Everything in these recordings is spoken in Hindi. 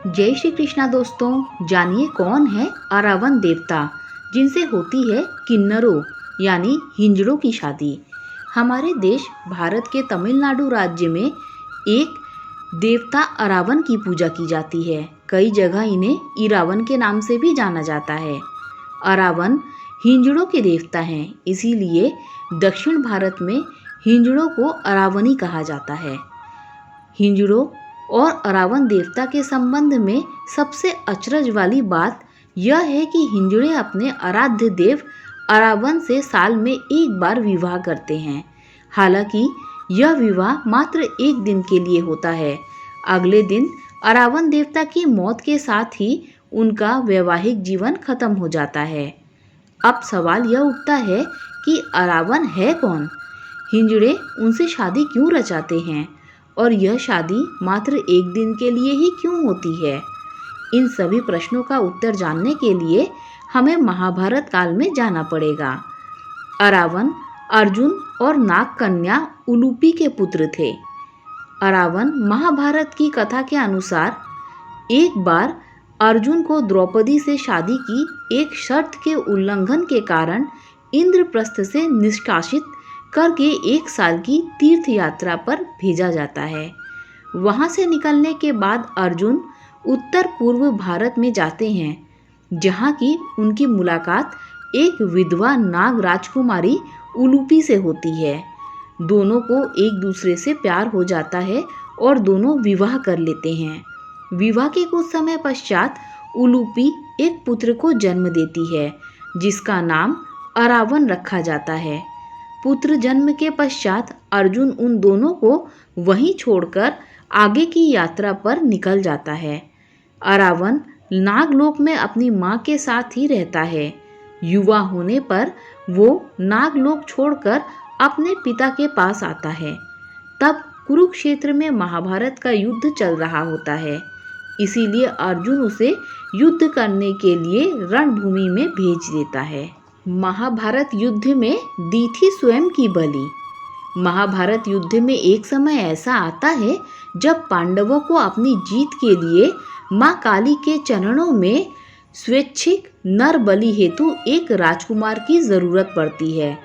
जय श्री कृष्णा दोस्तों। जानिए कौन है अरावन देवता, जिनसे होती है किन्नरों यानी हिंजड़ों की शादी। हमारे देश भारत के तमिलनाडु राज्य में एक देवता अरावन की पूजा की जाती है। कई जगह इन्हें इरावन के नाम से भी जाना जाता है। अरावन हिंजड़ों के देवता हैं, इसीलिए दक्षिण भारत में हिंजड़ों को अरावनी कहा जाता है। हिंजड़ों और अरावन देवता के संबंध में सबसे अचरज वाली बात यह है कि हिंजड़े अपने आराध्य देव अरावन से साल में एक बार विवाह करते हैं। हालांकि यह विवाह मात्र एक दिन के लिए होता है। अगले दिन अरावन देवता की मौत के साथ ही उनका वैवाहिक जीवन खत्म हो जाता है। अब सवाल यह उठता है कि अरावन है कौन, हिंजड़े उनसे शादी क्यों रचाते हैं और यह शादी मात्र एक दिन के लिए ही क्यों होती है। इन सभी प्रश्नों का उत्तर जानने के लिए हमें महाभारत काल में जाना पड़ेगा। अरावन अर्जुन और नाग कन्या उलूपी के पुत्र थे। अरावन महाभारत की कथा के अनुसार एक बार अर्जुन को द्रौपदी से शादी की एक शर्त के उल्लंघन के कारण इंद्रप्रस्थ से निष्कासित करके 1 साल की तीर्थ यात्रा पर भेजा जाता है। वहां से निकलने के बाद अर्जुन उत्तर पूर्व भारत में जाते हैं, जहां की उनकी मुलाकात एक विधवा नाग राजकुमारी उलूपी से होती है। दोनों को एक दूसरे से प्यार हो जाता है और दोनों विवाह कर लेते हैं। विवाह के कुछ समय पश्चात उलूपी एक पुत्र को जन्म देती है, जिसका नाम अरावन रखा जाता है। पुत्र जन्म के पश्चात अर्जुन उन दोनों को वहीं छोड़कर आगे की यात्रा पर निकल जाता है। अरावन नागलोक में अपनी मां के साथ ही रहता है। युवा होने पर वो नागलोक छोड़कर अपने पिता के पास आता है। तब कुरुक्षेत्र में महाभारत का युद्ध चल रहा होता है, इसीलिए अर्जुन उसे युद्ध करने के लिए रणभूमि में भेज देता है। महाभारत युद्ध में दी थी स्वयं की बलि। महाभारत युद्ध में एक समय ऐसा आता है जब पांडवों को अपनी जीत के लिए मां काली के चरणों में स्वैच्छिक नर बलि हेतु एक राजकुमार की जरूरत पड़ती है।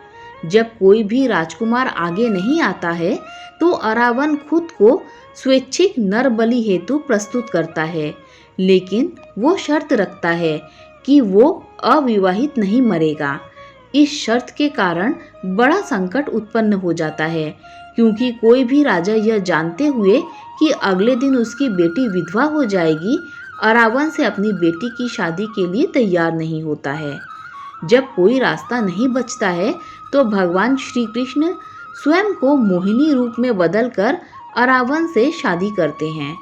जब कोई भी राजकुमार आगे नहीं आता है तो अरावन खुद को स्वैच्छिक नर बलि हेतु प्रस्तुत करता है, लेकिन वो शर्त रखता है कि वो अविवाहित नहीं मरेगा। इस शर्त के कारण बड़ा संकट उत्पन्न हो जाता है, क्योंकि कोई भी राजा यह जानते हुए कि अगले दिन उसकी बेटी विधवा हो जाएगी, अरावन से अपनी बेटी की शादी के लिए तैयार नहीं होता है। जब कोई रास्ता नहीं बचता है तो भगवान श्री कृष्ण स्वयं को मोहिनी रूप में बदलकर अरावन से शादी करते हैं।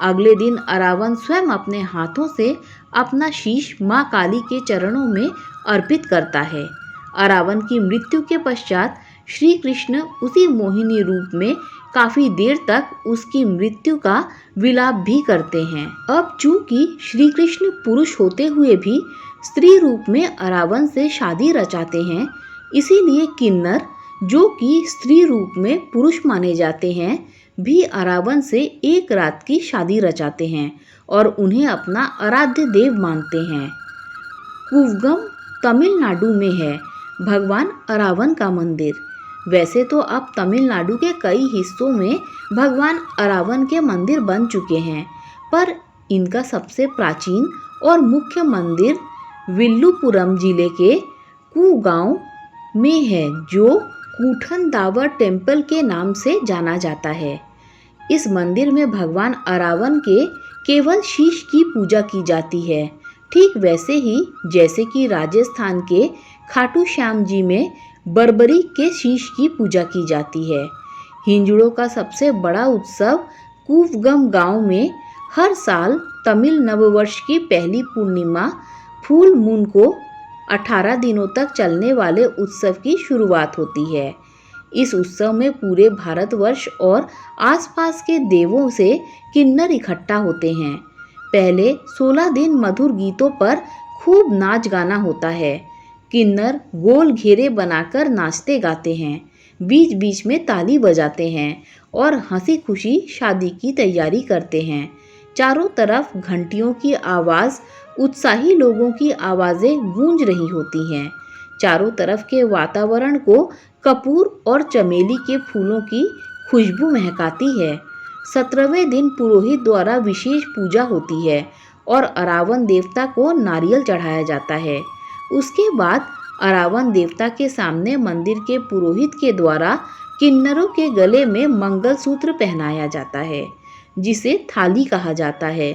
अगले दिन अरावन स्वयं अपने हाथों से अपना शीश मां काली के चरणों में अर्पित करता है। अरावन की मृत्यु के पश्चात श्री कृष्ण उसी मोहिनी रूप में काफी देर तक उसकी मृत्यु का विलाप भी करते हैं। अब चूंकि श्री कृष्ण पुरुष होते हुए भी स्त्री रूप में अरावन से शादी रचाते हैं, इसीलिए किन्नर जो कि स्त्री रूप में पुरुष माने जाते हैं भी अरावन से एक रात की शादी रचाते हैं और उन्हें अपना आराध्य देव मानते हैं। कुवगम तमिलनाडु में है भगवान अरावन का मंदिर। वैसे तो अब तमिलनाडु के कई हिस्सों में भगवान अरावन के मंदिर बन चुके हैं, पर इनका सबसे प्राचीन और मुख्य मंदिर विल्लुपुरम जिले के कुगांव में है, जो कूठन दावर टेम्पल के नाम से जाना जाता है। इस मंदिर में भगवान अरावन के केवल शीश की पूजा की जाती है, ठीक वैसे ही जैसे कि राजस्थान के खाटू श्याम जी में बर्बरी के शीश की पूजा की जाती है। हिंजड़ों का सबसे बड़ा उत्सव कुवगम गांव में हर साल तमिल नववर्ष की पहली पूर्णिमा फुल मून को 18 दिनों तक चलने वाले उत्सव की शुरुआत होती है। इस उत्सव में पूरे भारतवर्ष और आसपास के देवों से किन्नर इकट्ठा होते हैं। पहले 16 दिन मधुर गीतों पर खूब नाच गाना होता है। किन्नर गोल घेरे बनाकर नाचते गाते हैं, बीच बीच में ताली बजाते हैं और हंसी खुशी शादी की तैयारी करते हैं। चारों तरफ घंटियों की आवाज़, उत्साही लोगों की आवाज़ें गूंज रही होती हैं। चारों तरफ के वातावरण को कपूर और चमेली के फूलों की खुशबू महकाती है। 17वें दिन पुरोहित द्वारा विशेष पूजा होती है और अरावन देवता को नारियल चढ़ाया जाता है। उसके बाद अरावन देवता के सामने मंदिर के पुरोहित के द्वारा किन्नरों के गले में मंगलसूत्र पहनाया जाता है, जिसे थाली कहा जाता है।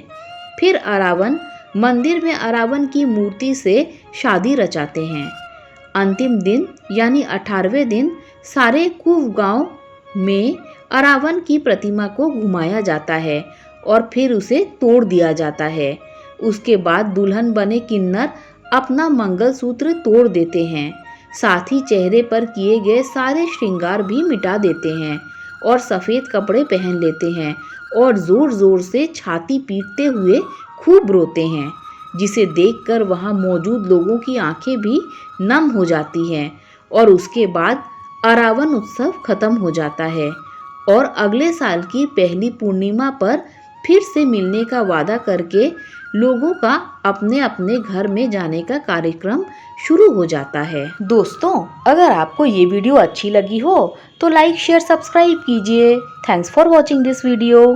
फिर अरावन मंदिर में अरावन की मूर्ति से शादी रचाते हैं। अंतिम दिन यानी 18वें दिन सारे कुव गांव में अरावन की प्रतिमा को घुमाया जाता है और फिर उसे तोड़ दिया जाता है। उसके बाद दुल्हन बने किन्नर अपना मंगलसूत्र तोड़ देते हैं, साथ ही चेहरे पर किए गए सारे श्रृंगार भी मिटा देते हैं और सफ़ेद कपड़े पहन लेते हैं और ज़ोर ज़ोर से छाती पीटते हुए खूब रोते हैं, जिसे देखकर वहाँ मौजूद लोगों की आंखें भी नम हो जाती हैं। और उसके बाद अरावन उत्सव खत्म हो जाता है और अगले साल की पहली पूर्णिमा पर फिर से मिलने का वादा करके लोगों का अपने अपने घर में जाने का कार्यक्रम शुरू हो जाता है। दोस्तों, अगर आपको ये वीडियो अच्छी लगी हो तो लाइक शेयर सब्सक्राइब कीजिए। Thanks for watching this video.